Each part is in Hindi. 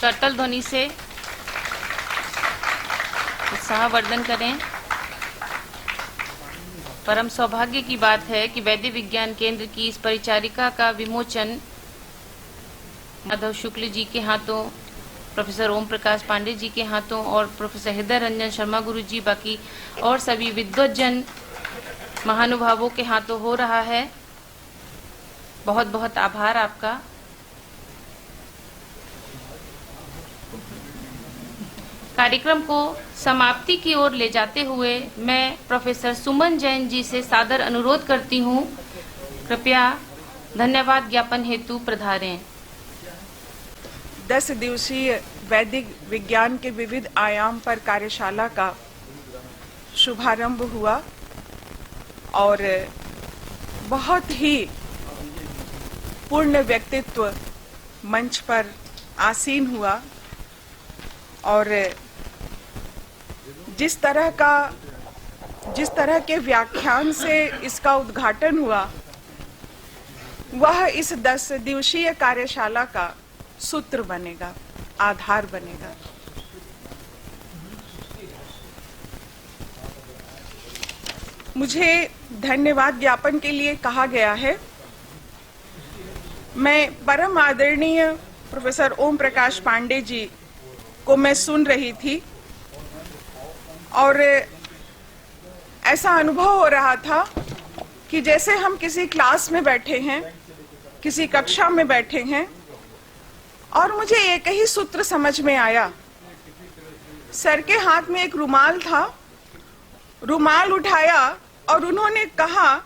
करतल ध्वनि से उत्साहवर्धन करें। परम सौभाग्य की बात है कि वैद्य विज्ञान केंद्र की इस परिचारिका का विमोचन माधव शुक्ल जी के हाथों, प्रोफेसर ओम प्रकाश पांडे जी के हाथों और प्रोफेसर हृदय रंजन शर्मा गुरु जी, बाकी और सभी विद्वज्जन महानुभावों के हाथों हो रहा है। बहुत बहुत आभार आपका। कार्यक्रम को समाप्ति की ओर ले जाते हुए मैं प्रोफेसर सुमन जैन जी से सादर अनुरोध करती हूँ, कृपया धन्यवाद ज्ञापन हेतु पधारें। 10 दिवसीय वैदिक विज्ञान के विविध आयाम पर कार्यशाला का शुभारंभ हुआ और बहुत ही पूर्ण व्यक्तित्व मंच पर आसीन हुआ और जिस तरह के व्याख्यान से इसका उद्घाटन हुआ वह इस 10 दिवसीय कार्यशाला का सूत्र बनेगा, आधार बनेगा। मुझे धन्यवाद ज्ञापन के लिए कहा गया है। मैं परम आदरणीय प्रोफेसर ओम प्रकाश पांडे जी को मैं सुन रही थी और ऐसा अनुभव हो रहा था कि जैसे हम किसी क्लास में बैठे हैं, किसी कक्षा में बैठे हैं और मुझे एक ही सूत्र समझ में आया। सर के हाथ में एक रुमाल था, रुमाल उठाया और उन्होंने कहा,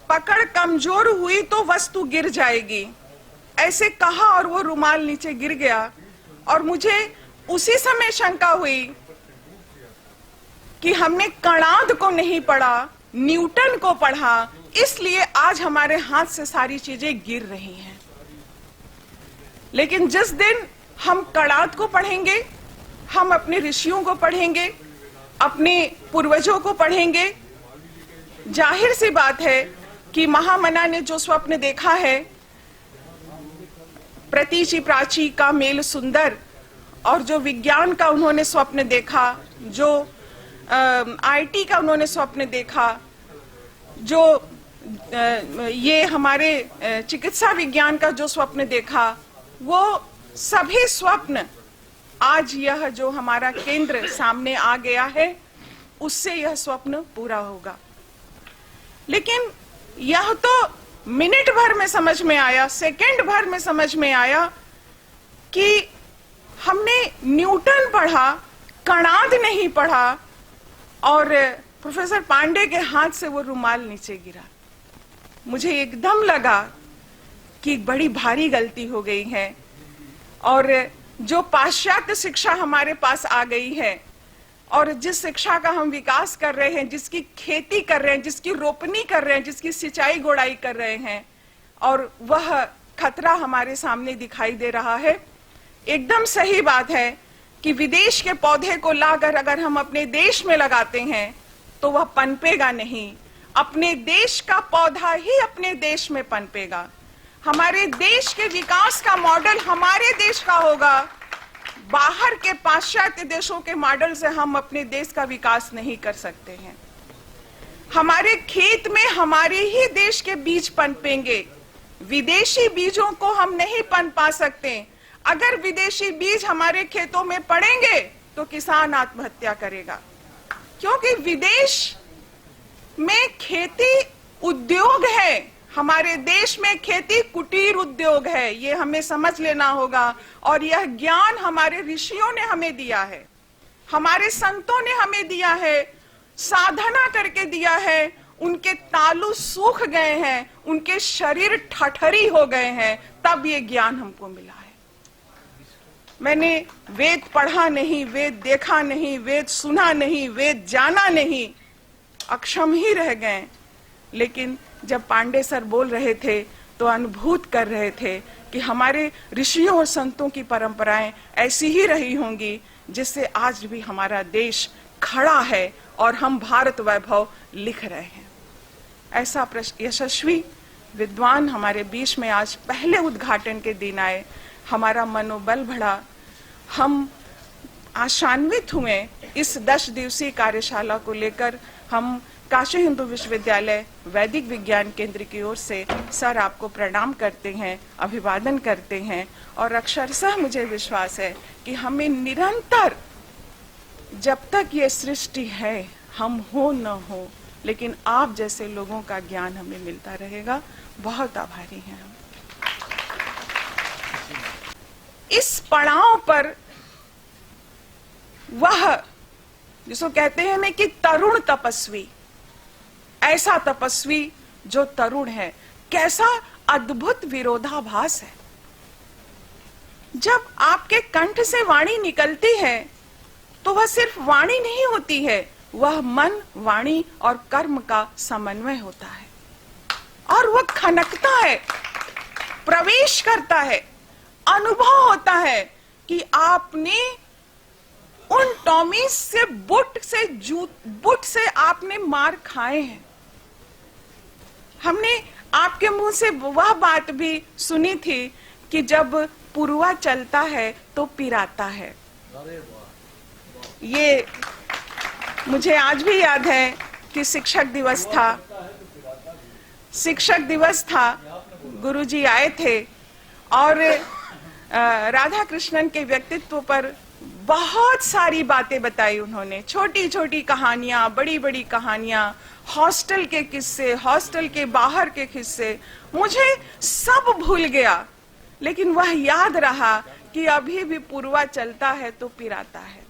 पकड़ कमजोर हुई तो वस्तु गिर जाएगी। ऐसे कहा और वो रुमाल नीचे गिर गया और मुझे उसी समय शंका हुई कि हमने कणाद को नहीं पढ़ा, न्यूटन को पढ़ा, इसलिए आज हमारे हाथ से सारी चीजें गिर रही हैं। लेकिन जिस दिन हम कणाद को पढ़ेंगे, हम अपने ऋषियों को पढ़ेंगे, अपने पूर्वजों को पढ़ेंगे, जाहिर सी बात है कि महामना ने जो स्वप्न देखा है, प्रतीचि प्राची का मेल सुंदर, और जो विज्ञान का उन्होंने स्वप्न देखा, जो आईटी का उन्होंने स्वप्न देखा, जो ये हमारे चिकित्सा विज्ञान का जो स्वप्न देखा, वो सभी स्वप्न आज यह जो हमारा केंद्र सामने आ गया है, उससे यह स्वप्न पूरा होगा। लेकिन यह तो मिनट भर में समझ में आया, सेकंड भर में समझ में आया कि हमने न्यूटन पढ़ा, कणाद नहीं पढ़ा और प्रोफेसर पांडे के हाथ से वो रुमाल नीचे गिरा। मुझे एकदम लगा कि बड़ी भारी गलती हो गई है और जो पाश्चात्य शिक्षा हमारे पास आ गई है और जिस शिक्षा का हम विकास कर रहे हैं, जिसकी खेती कर रहे हैं, जिसकी रोपनी कर रहे हैं, जिसकी सिंचाई गोड़ाई कर रहे हैं, और वह खतरा हमारे सामने दिखाई दे रहा है। एकदम सही बात है कि विदेश के पौधे को लाकर अगर हम अपने देश में लगाते हैं तो वह पनपेगा नहीं। अपने देश का पौधा ही अपने देश में पनपेगा। हमारे देश के विकास का मॉडल हमारे देश का होगा। बाहर के पाश्चात्य देशों के मॉडल से हम अपने देश का विकास नहीं कर सकते हैं। हमारे खेत में हमारे ही देश के बीज पनपेंगे, विदेशी बीजों को हम नहीं पनपा सकते। अगर विदेशी बीज हमारे खेतों में पड़ेंगे तो किसान आत्महत्या करेगा, क्योंकि विदेश में खेती उद्योग है, हमारे देश में खेती कुटीर उद्योग है। ये हमें समझ लेना होगा और यह ज्ञान हमारे ऋषियों ने हमें दिया है, हमारे संतों ने हमें दिया है, साधना करके दिया है। उनके तालु सूख गए हैं, उनके शरीर ठठरी हो गए हैं, तब ये ज्ञान हमको मिला है। मैंने वेद पढ़ा नहीं, वेद देखा नहीं, वेद सुना नहीं, वेद जाना नहीं, अक्षम ही रह गए। लेकिन जब पांडे सर बोल रहे थे तो अनुभूत कर रहे थे कि हमारे ऋषियों और संतों की परंपराएं ऐसी ही रही होंगी जिससे आज भी हमारा देश खड़ा है और हम भारत वैभव लिख रहे हैं। ऐसा यशस्वी विद्वान हमारे बीच में आज पहले उद्घाटन के दिन आए, हमारा मनोबल बढ़ा, हम आशान्वित हुए इस 10 दिवसीय कार्यशाला को लेकर। हम काशी हिंदू विश्वविद्यालय वैदिक विज्ञान केंद्र की ओर से सर आपको प्रणाम करते हैं, अभिवादन करते हैं और अक्षरशः मुझे विश्वास है कि हमें निरंतर, जब तक ये सृष्टि है, हम हो न हो, लेकिन आप जैसे लोगों का ज्ञान हमें मिलता रहेगा। बहुत आभारी हैं हम। इस पड़ाव पर वह जिसको कहते हैं ना कि तरुण तपस्वी, ऐसा तपस्वी जो तरुण है, कैसा अद्भुत विरोधाभास है। जब आपके कंठ से वाणी निकलती है तो वह सिर्फ वाणी नहीं होती है, वह मन, वाणी और कर्म का समन्वय होता है और वह खनकता है, प्रवेश करता है, अनुभव होता है कि आपने उन टॉमी से बुट से आपने मार खाए हैं। हमने आपके मुंह से वह बात भी सुनी थी कि जब पुरवा चलता है तो पिराता है। ये मुझे आज भी याद है कि शिक्षक दिवस था, गुरुजी आए थे और राधा कृष्णन के व्यक्तित्व पर बहुत सारी बातें बताई उन्होंने। छोटी छोटी कहानियां, बड़ी बड़ी कहानियां, हॉस्टल के किस्से, हॉस्टल के बाहर के किस्से, मुझे सब भूल गया, लेकिन वह याद रहा कि अभी भी पुरवा चलता है तो पिराता है।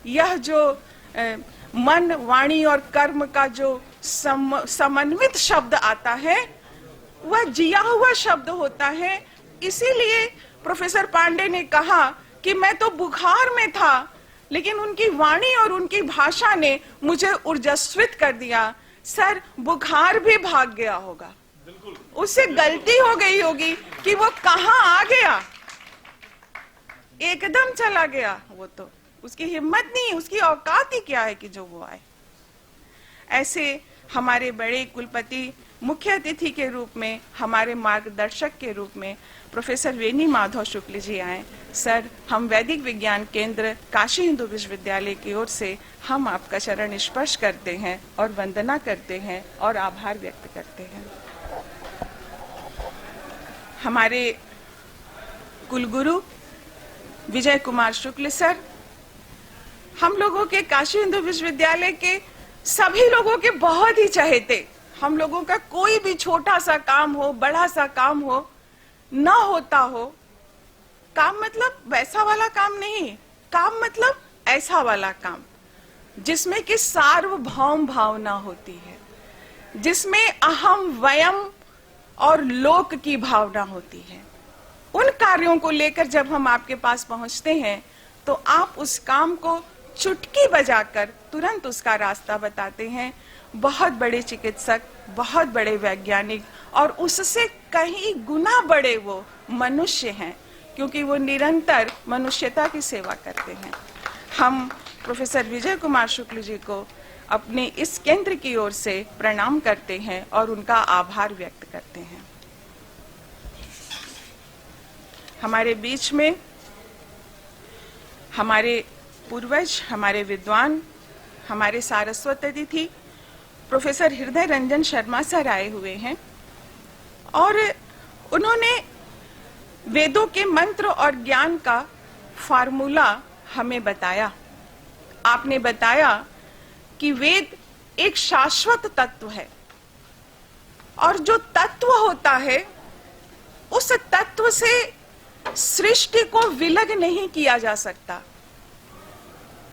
यह जो मन, वाणी और कर्म का जो समन्वित शब्द आता है, वह जिया हुआ शब्द होता है। इसीलिए प्रोफेसर पांडे ने कहा कि मैं तो बुखार में था, लेकिन उनकी वाणी और उनकी भाषा ने मुझे ऊर्जास्वित कर दिया। सर, बुखार भी भाग गया होगा, उससे गलती हो गई होगी कि वो कहाँ आ गया, एकदम चला गया। वो तो उसकी हिम्मत नहीं, उसकी औकात ही क्या है कि जो वो आए। ऐसे हमारे बड़े कुलपति मुख्य अतिथि के रूप में, हमारे मार्गदर्शक के रूप में प्रोफेसर वेनी माधव शुक्ल जी आए। सर, हम वैदिक विज्ञान केंद्र काशी हिंदू विश्वविद्यालय की ओर से हम आपका चरण स्पर्श करते हैं और वंदना करते हैं और आभार व्यक्त करते हैं। हमारे कुलगुरु विजय कुमार शुक्ल सर, हम लोगों के काशी हिंदू विश्वविद्यालय के सभी लोगों के बहुत ही चहेते। हम लोगों का कोई भी छोटा सा काम हो, बड़ा सा काम हो, ना होता हो, काम मतलब वैसा वाला काम नहीं, काम मतलब ऐसा वाला काम जिसमें कि सार्वभौम भावना होती है, जिसमें अहम, वयम और लोक की भावना होती है। उन कार्यों को लेकर जब हम आपके पास पहुंचते हैं तो आप उस काम को चुटकी बजाकर तुरंत उसका रास्ता बताते हैं। बहुत बड़े चिकित्सक, बहुत बड़े वैज्ञानिक और उससे कहीं गुना बड़े वो मनुष्य हैं, क्योंकि वो निरंतर मनुष्यता की सेवा करते हैं। हम प्रोफेसर विजय कुमार शुक्ल जी को अपने इस केंद्र की ओर से प्रणाम करते हैं और उनका आभार व्यक्त करते हैं। हमारे बीच में हमारे पूर्वज, हमारे विद्वान, हमारे सारस्वत अतिथि प्रोफेसर हृदय रंजन शर्मा सर आए हुए हैं और उन्होंने वेदों के मंत्र और ज्ञान का फार्मूला हमें बताया। आपने बताया कि वेद एक शाश्वत तत्व है और जो तत्व होता है उस तत्व से सृष्टि को विलग नहीं किया जा सकता,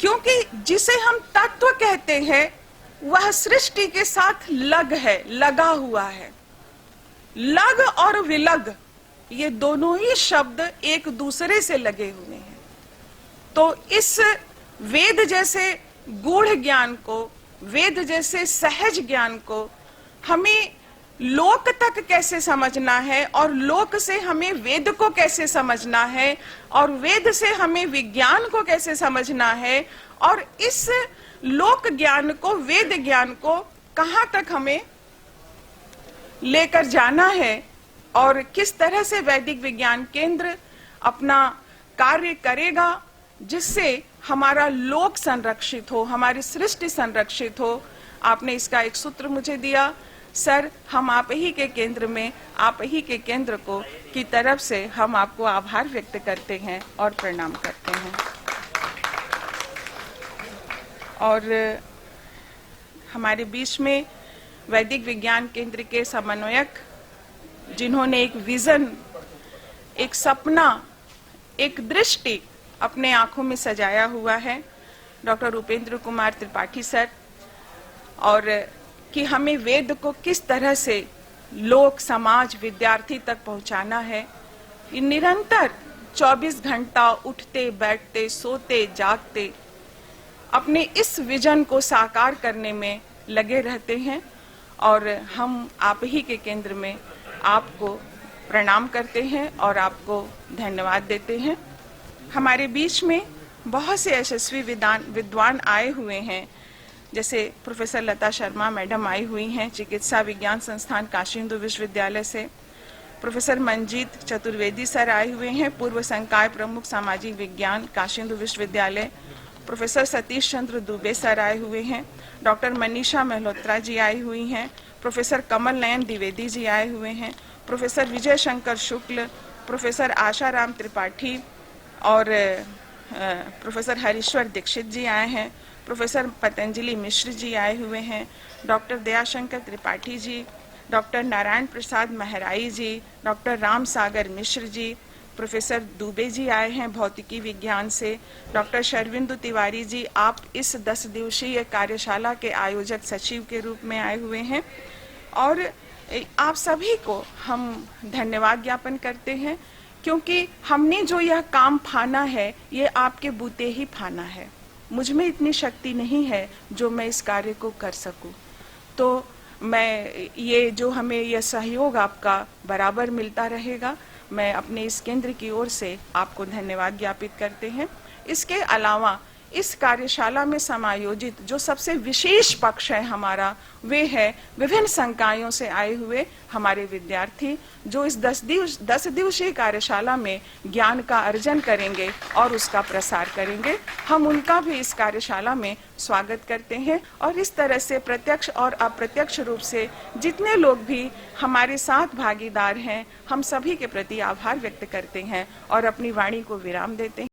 क्योंकि जिसे हम तत्व कहते हैं वह सृष्टि के साथ लग है, लगा हुआ है। लग और विलग ये दोनों ही शब्द एक दूसरे से लगे हुए हैं। तो इस वेद जैसे गूढ़ ज्ञान को, वेद जैसे सहज ज्ञान को हमें लोक तक कैसे समझना है और लोक से हमें वेद को कैसे समझना है और वेद से हमें विज्ञान को कैसे समझना है और इस लोक ज्ञान को, वेद ज्ञान को कहां तक हमें लेकर जाना है और किस तरह से वैदिक विज्ञान केंद्र अपना कार्य करेगा जिससे हमारा लोक संरक्षित हो, हमारी सृष्टि संरक्षित हो। आपने इसका एक सूत्र मुझे दिया। सर, हम आप ही के केंद्र में, आप ही के केंद्र को की तरफ से हम आपको आभार व्यक्त करते हैं और प्रणाम करते हैं। और हमारे बीच में वैदिक विज्ञान केंद्र के समन्वयक, जिन्होंने एक विजन, एक सपना, एक दृष्टि अपने आंखों में सजाया हुआ है, डॉक्टर उपेंद्र कुमार त्रिपाठी सर, और कि हमें वेद को किस तरह से लोक, समाज, विद्यार्थी तक पहुंचाना है। ये निरंतर 24 घंटा उठते बैठते, सोते जागते अपने इस विजन को साकार करने में लगे रहते हैं। और हम आप ही के केंद्र में आपको प्रणाम करते हैं और आपको धन्यवाद देते हैं। हमारे बीच में बहुत से यशस्वी विद्वान आए हुए हैं, जैसे प्रोफेसर लता शर्मा मैडम आई हुई हैं चिकित्सा विज्ञान संस्थान काशी हिंदू विश्वविद्यालय से। प्रोफेसर मंजीत चतुर्वेदी सर आए हुए हैं, पूर्व संकाय प्रमुख सामाजिक विज्ञान काशी हिंदू विश्वविद्यालय। प्रोफेसर सतीश चंद्र दुबे सर आए हुए हैं। डॉक्टर मनीषा मल्होत्रा जी आई हुई हैं। प्रोफेसर कमल नयन द्विवेदी जी आए हुए हैं। प्रोफेसर विजय शंकर शुक्ल, प्रोफेसर आशाराम त्रिपाठी और प्रोफेसर हरीश्वर दीक्षित जी आए हैं। प्रोफेसर पतंजलि मिश्र जी आए हुए हैं। डॉक्टर दयाशंकर त्रिपाठी जी, डॉक्टर नारायण प्रसाद महराई जी, डॉक्टर राम सागर मिश्र जी, प्रोफेसर दुबे जी आए हैं भौतिकी विज्ञान से। डॉक्टर शर्विंदु तिवारी जी, आप इस 10 दिवसीय कार्यशाला के आयोजक सचिव के रूप में आए हुए हैं। और आप सभी को हम धन्यवाद ज्ञापन करते हैं, क्योंकि हमने जो यह काम फाना है, ये आपके बूते ही फाना है। मुझ में इतनी शक्ति नहीं है जो मैं इस कार्य को कर सकूं। तो मैं ये जो हमें यह सहयोग आपका बराबर मिलता रहेगा, मैं अपने इस केंद्र की ओर से आपको धन्यवाद ज्ञापित करते हैं। इसके अलावा इस कार्यशाला में समायोजित जो सबसे विशेष पक्ष है हमारा, वे है विभिन्न संकायों से आए हुए हमारे विद्यार्थी, जो इस 10 दिवसीय कार्यशाला में ज्ञान का अर्जन करेंगे और उसका प्रसार करेंगे। हम उनका भी इस कार्यशाला में स्वागत करते हैं और इस तरह से प्रत्यक्ष और अप्रत्यक्ष रूप से जितने लोग भी हमारे साथ भागीदार हैं, हम सभी के प्रति आभार व्यक्त करते हैं और अपनी वाणी को विराम देते हैं।